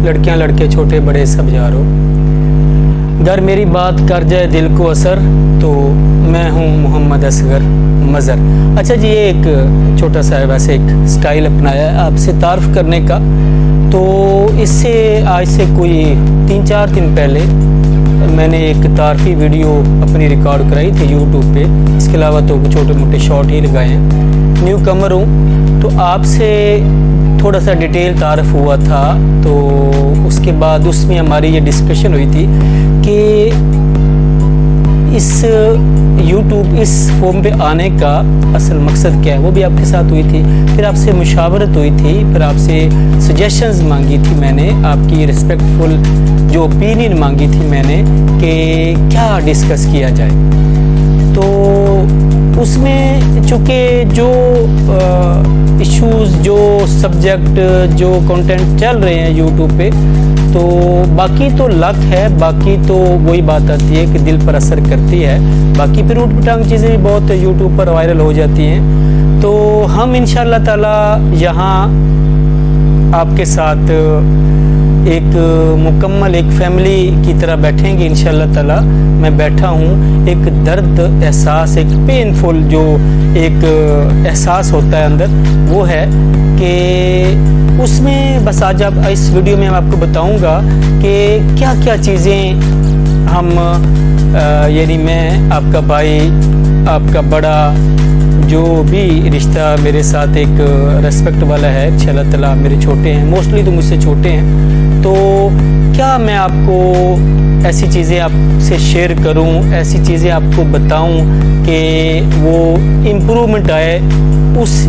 لڑکیاں لڑکے چھوٹے بڑے سب یارو، گر میری بات کر جائے دل کو اثر تو میں ہوں محمد اصغر مظہر۔ اچھا جی، یہ ایک چھوٹا سا ویسے ایک سٹائل اپنایا ہے آپ سے تعارف کرنے کا۔ تو اس سے آج سے کوئی 3-4 دن پہلے میں نے ایک تعارفی ویڈیو اپنی ریکارڈ کرائی تھی یوٹیوب پہ، اس کے علاوہ تو چھوٹے موٹے شارٹ ہی لگائے ہیں۔ نیو کمر ہوں تو آپ سے تھوڑا سا ڈیٹیل تعارف ہوا تھا، تو اس کے بعد اس میں ہماری یہ ڈسکشن ہوئی تھی کہ اس یوٹیوب اس فارم پہ آنے کا اصل مقصد کیا ہے، وہ بھی آپ کے ساتھ ہوئی تھی۔ پھر آپ سے مشاورت ہوئی تھی، پھر آپ سے سجیشنز مانگی تھی میں نے، آپ کی ریسپیکٹفل جو اوپینین مانگی تھی میں نے کہ کیا ڈسکس کیا جائے۔ تو اس میں چونکہ جو ایشوز، جو سبجیکٹ، جو کنٹینٹ چل رہے ہیں یوٹیوب پہ، تو باقی تو لک ہے، باقی تو وہی بات آتی ہے کہ دل پر اثر کرتی ہے، باقی پھر اوٹ پٹانگ چیزیں بھی بہت یوٹیوب پر وائرل ہو جاتی ہیں۔ تو ہم انشاءاللہ تعالی یہاں آپ کے ساتھ ایک مکمل ایک فیملی کی طرح بیٹھیں گے انشاءاللہ تعالی۔ میں بیٹھا ہوں، ایک درد احساس، ایک پینفل جو ایک احساس ہوتا ہے اندر، وہ ہے کہ اس میں بس آج آپ اس ویڈیو میں آپ کو بتاؤں گا کہ کیا کیا چیزیں ہم یعنی میں آپ کا بھائی، آپ کا بڑا، جو بھی رشتہ میرے ساتھ ایک ریسپیکٹ والا ہے، انشاءاللہ تعالیٰ میرے چھوٹے ہیں، موسٹلی تو مجھ سے چھوٹے ہیں، تو کیا میں آپ کو ایسی چیزیں آپ سے شیئر کروں، ایسی چیزیں آپ کو بتاؤں کہ وہ امپرومنٹ آئے اس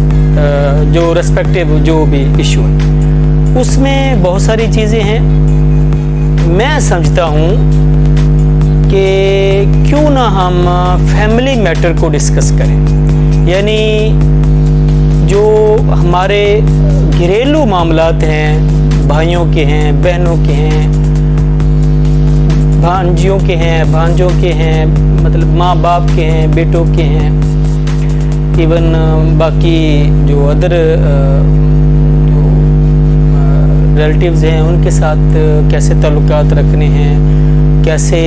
جو ریسپیکٹیو جو بھی ایشو ہے۔ اس میں بہت ساری چیزیں ہیں، میں سمجھتا ہوں کہ کیوں نہ ہم فیملی میٹر کو ڈسکس کریں، یعنی جو ہمارے گھریلو معاملات ہیں، بھائیوں کے ہیں، بہنوں کے ہیں، بھانجیوں کے ہیں، بھانجوں کے ہیں، مطلب ماں باپ کے ہیں، بیٹوں کے ہیں، ایون باقی جو ادر ریلیٹیوز ہیں ان کے ساتھ کیسے تعلقات رکھنے ہیں، کیسے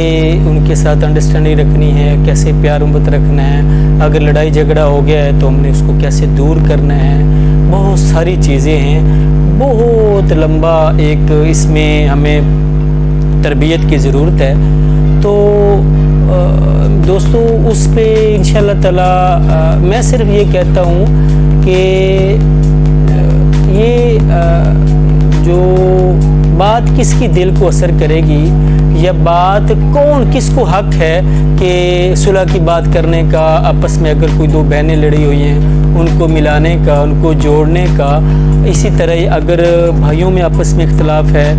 ان کے ساتھ انڈرسٹینڈنگ رکھنی ہے، کیسے پیار محبت رکھنا ہے، اگر لڑائی جھگڑا ہو گیا ہے تو ہم نے اس کو کیسے دور کرنا ہے، بہت ساری چیزیں ہیں، بہت لمبا ایک اس میں ہمیں تربیت کی ضرورت ہے۔ تو دوستو اس پہ انشاءاللہ تعالی میں صرف یہ کہتا ہوں کہ یہ جو بات کس کی دل کو اثر کرے گی، یا بات کون کس کو حق ہے کہ صلح کی بات کرنے کا، آپس میں اگر کوئی دو بہنیں لڑی ہوئی ہیں ان کو ملانے کا، ان کو جوڑنے کا، اسی طرح اگر بھائیوں میں آپس میں اختلاف ہے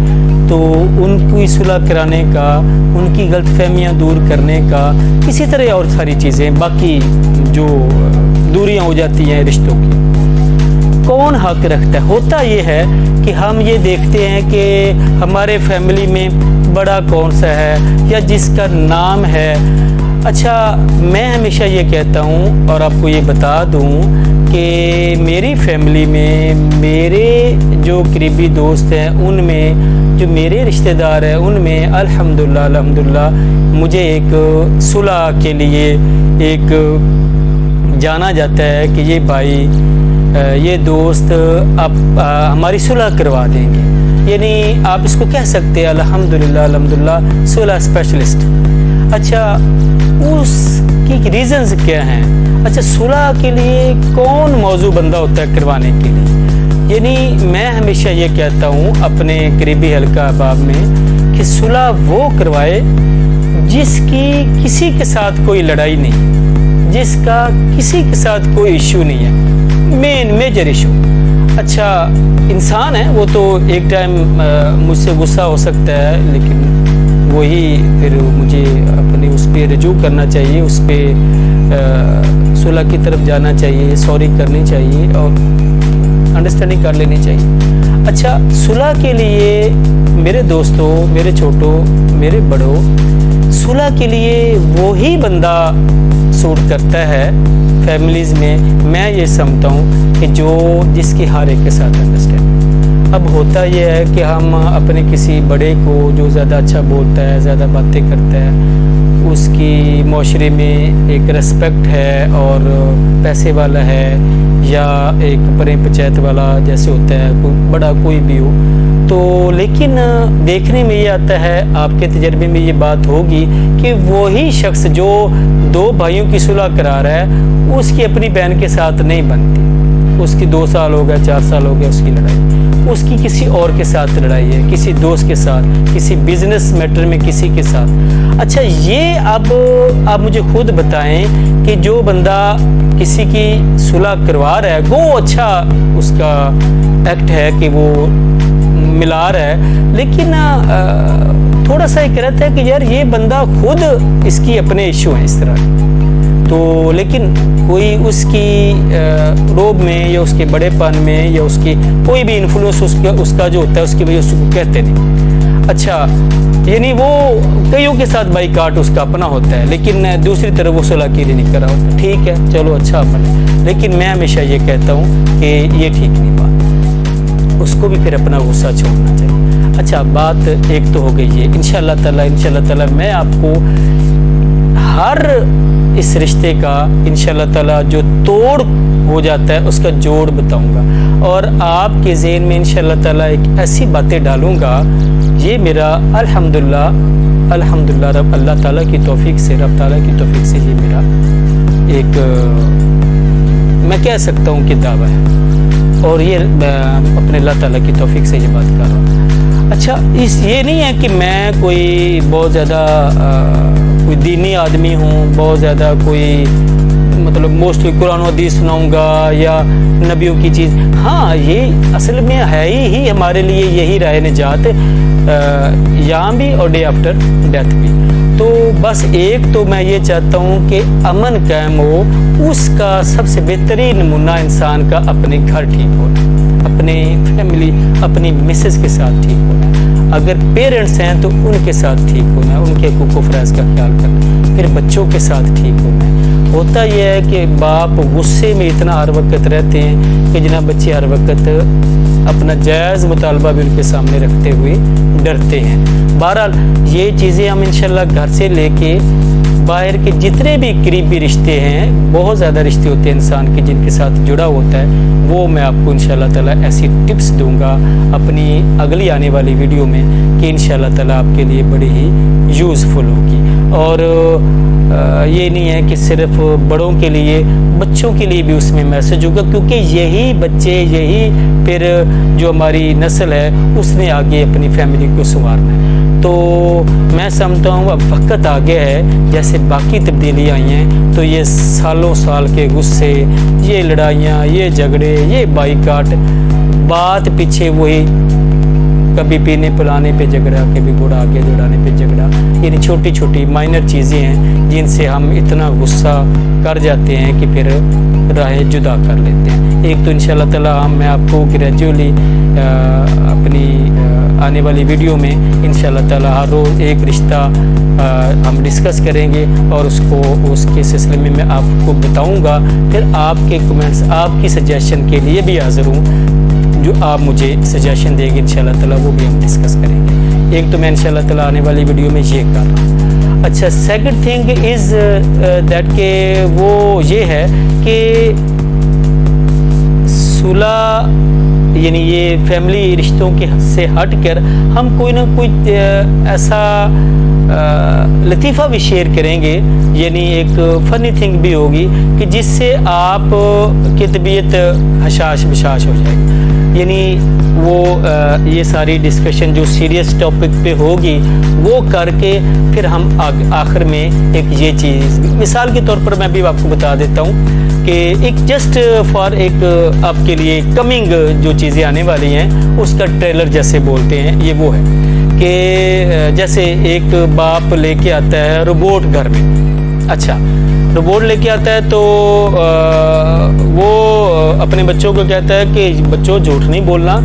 تو ان کی صلح کرانے کا، ان کی غلط فہمیاں دور کرنے کا، اسی طرح اور ساری چیزیں باقی جو دوریاں ہو جاتی ہیں رشتوں کی، کون حق رکھتا ہے؟ ہوتا یہ ہے کہ ہم یہ دیکھتے ہیں کہ ہمارے فیملی میں بڑا کون سا ہے یا جس کا نام ہے۔ اچھا، میں ہمیشہ یہ کہتا ہوں اور آپ کو یہ بتا دوں کہ میری فیملی میں میرے جو قریبی دوست ہیں، ان میں جو میرے رشتہ دار ہیں، ان میں الحمدللہ مجھے ایک صلح کے لیے ایک جانا جاتا ہے کہ یہ بھائی، یہ دوست اب ہماری صلح کروا دیں گے، یعنی آپ اس کو کہہ سکتے ہیں الحمدللہ صلح اسپیشلسٹ۔ اچھا، اس کی ریزنز کیا ہیں؟ اچھا، صلح کے لیے کون موضوع بندہ ہوتا ہے کروانے کے لیے؟ یعنی میں ہمیشہ یہ کہتا ہوں اپنے قریبی حلقہ احباب میں کہ صلح وہ کروائے جس کی کسی کے ساتھ کوئی لڑائی نہیں، جس کا کسی کے ساتھ کوئی ایشو نہیں ہے، میجر ایشو۔ اچھا، انسان ہے وہ تو ایک ٹائم مجھ سے غصہ ہو سکتا ہے، لیکن وہی پھر مجھے اپنے اس پہ رجوع کرنا چاہیے، اس پہ صلح کی طرف جانا چاہیے، سوری کرنی چاہیے اور انڈرسٹینڈنگ کر لینی چاہیے۔ اچھا، صلح کے لیے میرے دوستوں، میرے چھوٹوں، میرے بڑوں، صلح کے لیے وہی بندہ سوٹ کرتا ہے فیملیز میں، میں یہ سمجھتا ہوں کہ جس کی ہر ایک کے ساتھ انڈرسٹینڈ، اب ہوتا یہ ہے کہ ہم اپنے کسی بڑے کو جو زیادہ اچھا بولتا ہے، زیادہ باتیں کرتا ہے، اس کی معاشرے میں ایک ریسپیکٹ ہے اور پیسے والا ہے یا ایک پریں پنچایت والا جیسے ہوتا ہے، کوئی بڑا کوئی بھی ہو تو، لیکن دیکھنے میں یہ آتا ہے، آپ کے تجربے میں یہ بات ہوگی کہ وہی شخص جو دو بھائیوں کی صلح کرا رہا ہے اس کی اپنی بہن کے ساتھ نہیں بنتی، اس کی 2 سال ہو گیا، 4 سال ہو گیا اس کی لڑائی، اس کی کسی اور کے ساتھ لڑائی ہے، کسی دوست کے ساتھ، کسی بزنس میٹر میں کسی کے ساتھ۔ اچھا یہ اب آپ مجھے خود بتائیں کہ جو بندہ کسی کی صلح کروا رہا ہے وہ اچھا اس کا ایکٹ ہے کہ وہ ملا رہا ہے، لیکن تھوڑا سا ایک رہتا ہے کہ یار یہ بندہ خود اس کی اپنے ایشو ہیں اس طرح کے، تو لیکن کوئی اس کی روب میں یا اس کے بڑے پن میں یا اس کی کوئی بھی انفلوئنس اس کا جو ہوتا ہے اس کی وجہ اس کو کہتے نہیں۔ اچھا یعنی وہ کئیوں کے ساتھ بائی کاٹ اس کا اپنا ہوتا ہے، لیکن دوسری طرف وہ صلح کے لیے نہیں کرا ہوتا، ٹھیک ہے چلو اچھا عمل ہے، لیکن میں ہمیشہ یہ کہتا ہوں کہ یہ ٹھیک نہیں بات، اس کو بھی پھر اپنا غصہ چھوڑنا چاہیے۔ اچھا بات ایک تو ہو گئی ہے، انشاءاللہ تعالی میں آپ کو ہر اس رشتے کا انشاءاللہ تعالی جو توڑ ہو جاتا ہے اس کا جوڑ بتاؤں گا، اور آپ کے ذہن میں انشاءاللہ تعالی ایک ایسی باتیں ڈالوں گا، یہ میرا الحمدللہ رب اللہ تعالیٰ کی توفیق سے، رب تعالیٰ کی توفیق سے یہ میرا ایک میں کہہ سکتا ہوں کہ دعویٰ ہے، اور یہ اپنے اللہ تعالیٰ کی توفیق سے یہ بات کر رہا ہوں۔ اچھا یہ نہیں ہے کہ میں کوئی بہت زیادہ کوئی دینی آدمی ہوں، بہت زیادہ کوئی مطلب موسٹلی قرآن و حدیث سناؤں گا یا نبیوں کی چیز، ہاں یہ اصل میں ہے ہی ہمارے لیے یہی راہ نجات، یہاں بھی اور ڈے آفٹر ڈیتھ بھی۔ تو بس ایک تو میں یہ چاہتا ہوں کہ امن قائم ہو، اس کا سب سے بہترین نمونہ انسان کا اپنے گھر ٹھیک ہونا، اپنے فیملی، اپنی مسز کے ساتھ ٹھیک ہونا، اگر پیرنٹس ہیں تو ان کے ساتھ ٹھیک ہونا، ان کے حقوق و فرائض کا خیال کرنا، پھر بچوں کے ساتھ ٹھیک ہونا ہے۔ ہوتا یہ ہے کہ باپ غصے میں اتنا ہر وقت رہتے ہیں کہ جناب بچے ہر وقت اپنا جائز مطالبہ بھی ان کے سامنے رکھتے ہوئے ڈرتے ہیں۔ بہرحال یہ چیزیں ہم انشاءاللہ گھر سے لے کے باہر کے جتنے بھی قریبی رشتے ہیں، بہت زیادہ رشتے ہوتے ہیں انسان کے جن کے ساتھ جڑا ہوتا ہے، وہ میں آپ کو انشاءاللہ تعالیٰ ایسی ٹپس دوں گا اپنی اگلی آنے والی ویڈیو میں کہ انشاءاللہ تعالیٰ آپ کے لیے بڑی ہی یوزفل ہوگی۔ اور یہ نہیں ہے کہ صرف بڑوں کے لیے، بچوں کے لیے بھی اس میں میسج ہوگا، کیونکہ یہی بچے، یہی پھر جو ہماری نسل ہے اس نے آگے اپنی فیملی کو سنوارنا ہے۔ تو میں سمجھتا ہوں اب وقت آ گیا ہے، جیسے باقی تبدیلیاں آئی ہیں تو یہ سالوں سال کے غصے، یہ لڑائیاں، یہ جھگڑے، یہ بائیکاٹ، بات پیچھے وہی کبھی پینے پلانے پہ جھگڑا، کبھی گھوڑا آگے دوڑانے پہ جھگڑا، یعنی چھوٹی چھوٹی مائنر چیزیں ہیں جن سے ہم اتنا غصہ کر جاتے ہیں کہ پھر راہیں جدا کر لیتے ہیں۔ ایک تو انشاءاللہ تعالیٰ میں آپ کو گریجولی اپنی آنے والی ویڈیو میں انشاءاللہ تعالیٰ ہر روز ایک رشتہ ہم ڈسکس کریں گے، اور اس کے سلسلے میں آپ کو بتاؤں گا، پھر آپ کے کمنٹس، آپ کی سجیشن کے لیے بھی حاضر ہوں، جو آپ مجھے سجیشن دیں گے انشاءاللہ تعالیٰ وہ بھی ہم ڈسکس کریں گے۔ ایک تو میں انشاءاللہ تعالیٰ آنے والی ویڈیو میں یہ کر رہا ہوں۔ اچھا سیکنڈ تھنگ از دیٹ کہ وہ یہ ہے کہ صلح یعنی یہ فیملی رشتوں کے سے ہٹ کر ہم کوئی نہ کوئی ایسا لطیفہ بھی شیئر کریں گے، یعنی ایک فنی تھنگ بھی ہوگی کہ جس سے آپ کی طبیعت حشاش بشاش ہو جائے گی، یعنی وہ یہ ساری ڈسکشن جو سیریس ٹاپک پہ ہوگی وہ کر کے پھر ہم آخر میں ایک یہ چیز، مثال کے طور پر میں بھی آپ کو بتا دیتا ہوں کہ ایک جسٹ فار ایک آپ کے لیے کمنگ جو چیزیں آنے والی ہیں اس کا ٹریلر جیسے بولتے ہیں، یہ وہ ہے کہ جیسے ایک باپ لے کے آتا ہے روبوٹ گھر میں، اچھا روبوٹ لے کے آتا ہے تو وہ اپنے بچوں کو کہتا ہے کہ بچوں جھوٹ نہیں بولنا،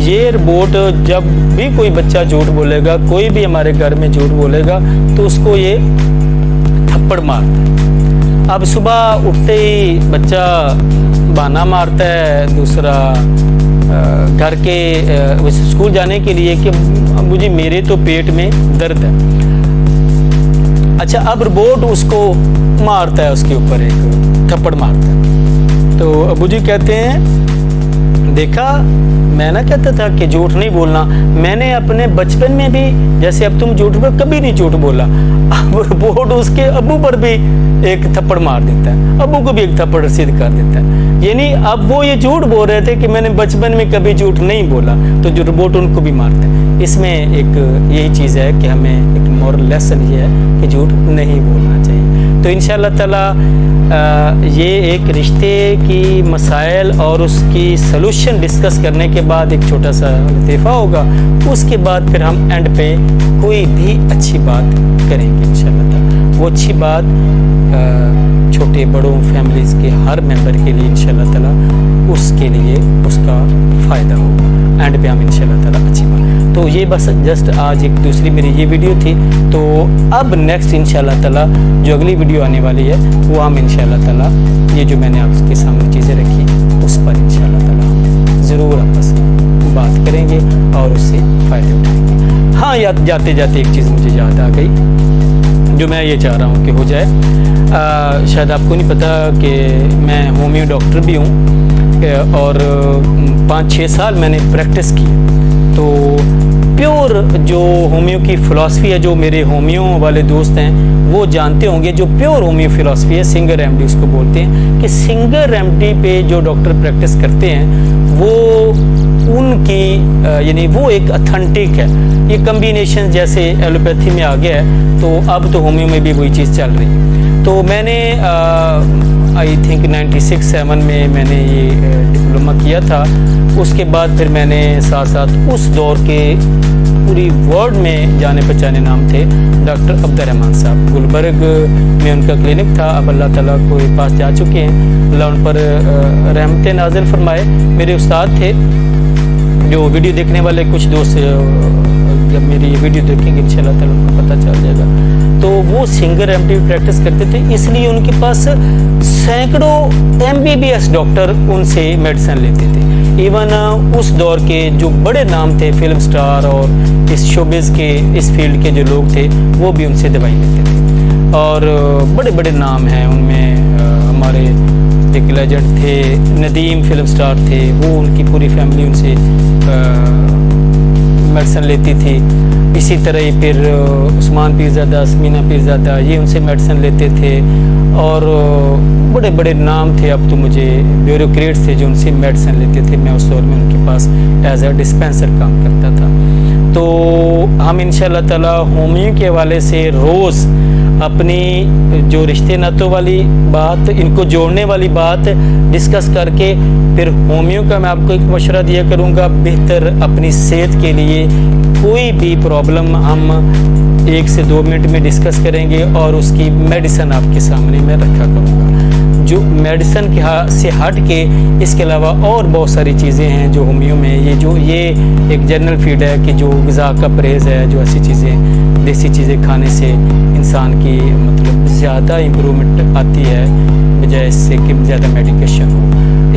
یہ روبوٹ جب بھی کوئی بچہ جھوٹ بولے گا، کوئی بھی ہمارے گھر میں جھوٹ بولے گا تو اس کو یہ تھپڑ مارتا ہے۔ اب صبح اٹھتے ہی بچہ بہانہ مارتا ہے، دوسرا گھر کے اسکول جانے کے لیے کہ مجھے میرے تو پیٹ میں درد ہے. اچھا اب روبوٹ اس کو مارتا ہے, اس کے اوپر ایک تھپڑ مارتا ہے. تو ابو جی کہتے ہیں دیکھا میں نہ کہتا تھا کہ جھوٹ نہیں بولنا, میں نے اپنے بچپن میں بھی جیسے اب تم جھوٹ بول کبھی نہیں جھوٹ بولا. اب روبوٹ اس کے ابو پر بھی ایک تھپڑ مار دیتا ہے, ابو کو بھی ایک تھپڑ رسید کر دیتا ہے. یعنی اب وہ یہ جھوٹ بول رہے تھے کہ میں نے بچپن میں کبھی جھوٹ نہیں بولا, تو جو روبوٹ ان کو بھی مارتا ہے. اس میں ایک یہی چیز ہے کہ ہمیں ایک مورل لیسن یہ ہے کہ جھوٹ نہیں بولنا چاہیے. تو انشاءاللہ تعالی یہ ایک رشتے کی مسائل اور اس کی سلوشن ڈسکس کرنے کے بعد ایک چھوٹا سا لطیفہ ہوگا. اس کے بعد پھر ہم اینڈ پہ کوئی بھی اچھی بات کریں گے انشاءاللہ تعالی. وہ اچھی بات چھوٹے بڑوں فیملیز کے ہر ممبر کے لیے انشاءاللہ تعالی اس کے لیے اس کا فائدہ ہوگا. اینڈ پہ ہم انشاءاللہ تعالی اچھی بات. تو یہ بس جسٹ آج ایک دوسری میری یہ ویڈیو تھی. تو اب نیکسٹ انشاءاللہ تعالی جو اگلی ویڈیو آنے والی ہے وہ ہم انشاءاللہ تعالی یہ جو میں نے آپ کے سامنے چیزیں رکھی اس پر انشاءاللہ تعالی ہم ضرور آپس میں بات کریں گے اور اس سے فائدے اٹھائیں گے. ہاں جاتے جاتے ایک چیز مجھے یاد آ گئی جو میں یہ چاہ رہا ہوں کہ ہو جائے. شاید آپ کو نہیں پتا کہ میں ہومیو ڈاکٹر بھی ہوں اور 5-6 سال میں نے پریکٹس کی. تو پیور جو ہومیو کی فلاسفی ہے, جو میرے ہومیو والے دوست ہیں وہ جانتے ہوں گے, جو پیور ہومیو فلاسفی ہے سنگر ریمڈی اس کو بولتے ہیں, کہ سنگر ریمڈی پہ جو ڈاکٹر پریکٹس کرتے ہیں وہ ان کی یعنی وہ ایک اتھنٹک ہے. یہ کمبینیشن جیسے ایلوپیتھی میں آ گیا ہے تو اب تو ہومیو میں بھی وہی چیز چل رہی ہے. تو میں نے آئی تھنک 96-7 میں نے یہ ڈپلومہ کیا تھا. اس کے بعد پھر میں نے ساتھ ساتھ اس دور کے پوری ورلڈ میں جانے پہچانے نام تھے ڈاکٹر عبد الرحمن صاحب. گلبرگ میں ان کا کلینک تھا, اب اللہ تعالیٰ کو پاس جا چکے ہیں, اللہ ان پر رحمت نازل فرمائے. میرے استاد تھے. جو ویڈیو دیکھنے والے کچھ دوست جب میری یہ ویڈیو دیکھیں گے انشاءاللہ تعالیٰ ان کو پتہ چل جائے گا. تو وہ سنگر ریمڈی پریکٹس کرتے تھے, اس لیے ان کے پاس سینکڑوں MBBS ڈاکٹر ان سے میڈیسن لیتے تھے. ایون اس دور کے جو بڑے نام تھے فلم سٹار اور اس شوبز کے اس فیلڈ کے جو لوگ تھے وہ بھی ان سے دوائی لیتے تھے. اور بڑے بڑے نام ہیں ان میں ہمارے ایک لیجنڈ تھے ندیم فلم سٹار تھے, وہ ان کی پوری فیملی ان سے میڈیسن لیتی تھی. اسی طرح ہی پھر عثمان پیرزادہ, اسمینہ پیرزادہ, یہ ان سے میڈیسن لیتے تھے. اور بڑے بڑے نام تھے, اب تو مجھے بیوروکریٹس تھے جو ان سے میڈیسن لیتے تھے. میں اس دور میں ان کے پاس ایز اے ڈسپینسر کام کرتا تھا. تو ہم انشاءاللہ تعالی ہومیو کے حوالے سے روز اپنی جو رشتے ناتوں والی بات, ان کو جوڑنے والی بات ڈسکس کر کے پھر ہومیو کا میں آپ کو ایک مشورہ دیا کروں گا بہتر اپنی صحت کے لیے. کوئی بھی پرابلم ہم 1 سے 2 منٹ میں ڈسکس کریں گے اور اس کی میڈیسن آپ کے سامنے میں رکھا کروں گا. جو میڈیسن کے سے ہٹ کے اس کے علاوہ اور بہت ساری چیزیں ہیں جو ہومیو میں یہ ایک جنرل فیڈ ہے کہ جو غذا کا پرہیز ہے, جو ایسی چیزیں دیسی چیزیں کھانے سے انسان کی مطلب زیادہ امپرومنٹ آتی ہے بجائے اس سے کہ زیادہ میڈیکیشن ہو.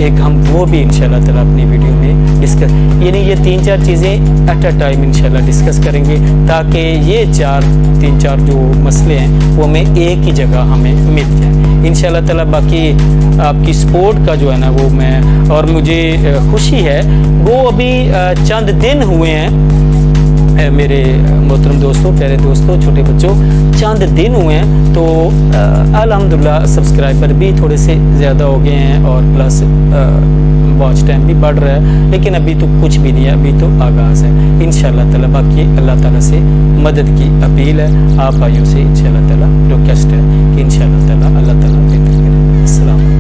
ایک ہم وہ بھی انشاءاللہ تعالیٰ اپنی ویڈیو میں ڈسکس, یعنی یہ 3-4 چیزیں ایٹ اے ٹائم انشاءاللہ ڈسکس کریں گے تاکہ یہ 3-4 جو مسئلے ہیں وہ ہمیں ایک ہی جگہ ہمیں مل جائیں انشاءاللہ تعالیٰ. باقی آپ کی سپورٹ کا جو ہے نا وہ میں, اور مجھے خوشی ہے وہ ابھی چند دن ہوئے ہیں میرے محترم دوستوں, پیارے دوستوں, چھوٹے بچوں, چند دن ہوئے ہیں تو الحمدللہ سبسکرائبر بھی تھوڑے سے زیادہ ہو گئے ہیں اور پلس واچ ٹائم بھی بڑھ رہا ہے. لیکن ابھی تو کچھ بھی نہیں ہے, ابھی تو آغاز ہے انشاءاللہ تعالیٰ. باقی اللہ تعالیٰ سے مدد کی اپیل ہے, آپ بھائیوں سے انشاءاللہ تعالیٰ ریکویسٹ ہے کہ انشاءاللہ تعالیٰ اللہ تعالیٰ بہتر کرے. السلام علیکم.